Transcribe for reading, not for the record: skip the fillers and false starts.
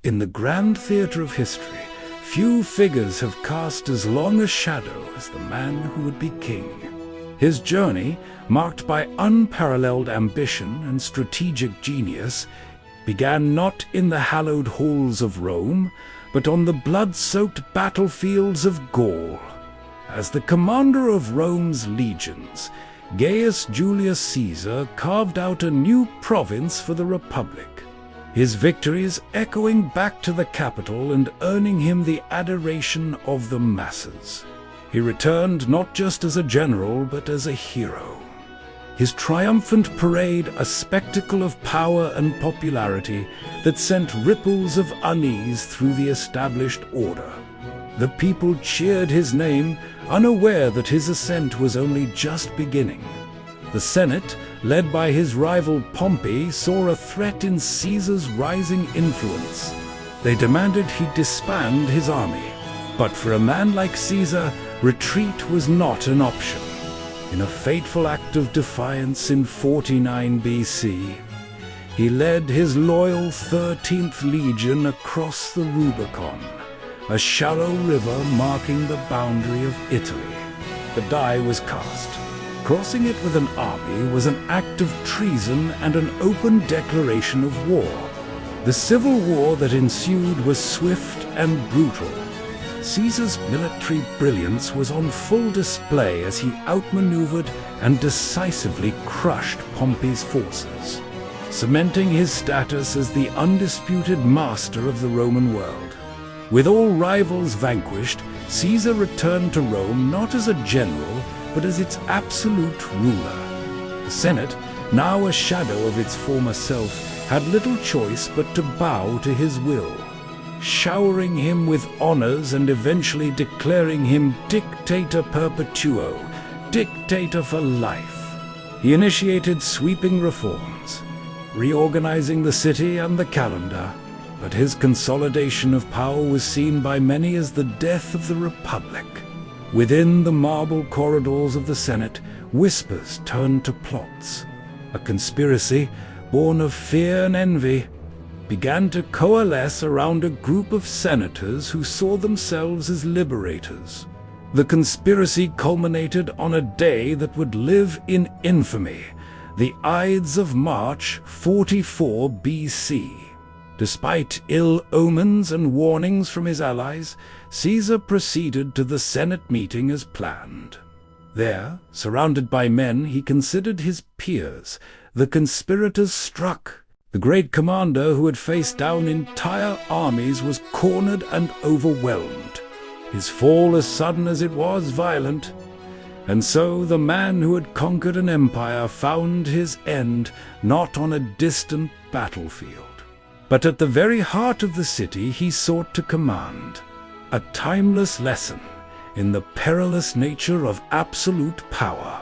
In the grand theatre of history, few figures have cast as long a shadow as the man who would be king. His journey, marked by unparalleled ambition and strategic genius, began not in the hallowed halls of Rome, but on the blood-soaked battlefields of Gaul. As the commander of Rome's legions, Gaius Julius Caesar carved out a new province for the Republic, his victories echoing back to the capital and earning him the adoration of the masses. He returned not just as a general, but as a hero. His triumphant parade a spectacle of power and popularity that sent ripples of unease through the established order. The people cheered his name, unaware that his ascent was only just beginning. The Senate, led by his rival Pompey, saw a threat in Caesar's rising influence. They demanded he disband his army. But for a man like Caesar, retreat was not an option. In a fateful act of defiance in 49 BC, he led his loyal 13th Legion across the Rubicon, a shallow river marking the boundary of Italy. The die was cast. Crossing it with an army was an act of treason and an open declaration of war. The civil war that ensued was swift and brutal. Caesar's military brilliance was on full display as he outmaneuvered and decisively crushed Pompey's forces, cementing his status as the undisputed master of the Roman world. With all rivals vanquished, Caesar returned to Rome not as a general, but as its absolute ruler. The Senate, now a shadow of its former self, had little choice but to bow to his will, showering him with honors and eventually declaring him dictator perpetuo, dictator for life. He initiated sweeping reforms, reorganizing the city and the calendar, but his consolidation of power was seen by many as the death of the Republic. Within the marble corridors of the Senate, whispers turned to plots. A conspiracy, born of fear and envy, began to coalesce around a group of senators who saw themselves as liberators. The conspiracy culminated on a day that would live in infamy, the Ides of March 44 BC. Despite ill omens and warnings from his allies, Caesar proceeded to the Senate meeting as planned. There, surrounded by men he considered his peers, the conspirators struck. The great commander who had faced down entire armies was cornered and overwhelmed. His fall, as sudden as it was violent. And so the man who had conquered an empire found his end not on a distant battlefield, but at the very heart of the city he sought to command. A timeless lesson in the perilous nature of absolute power.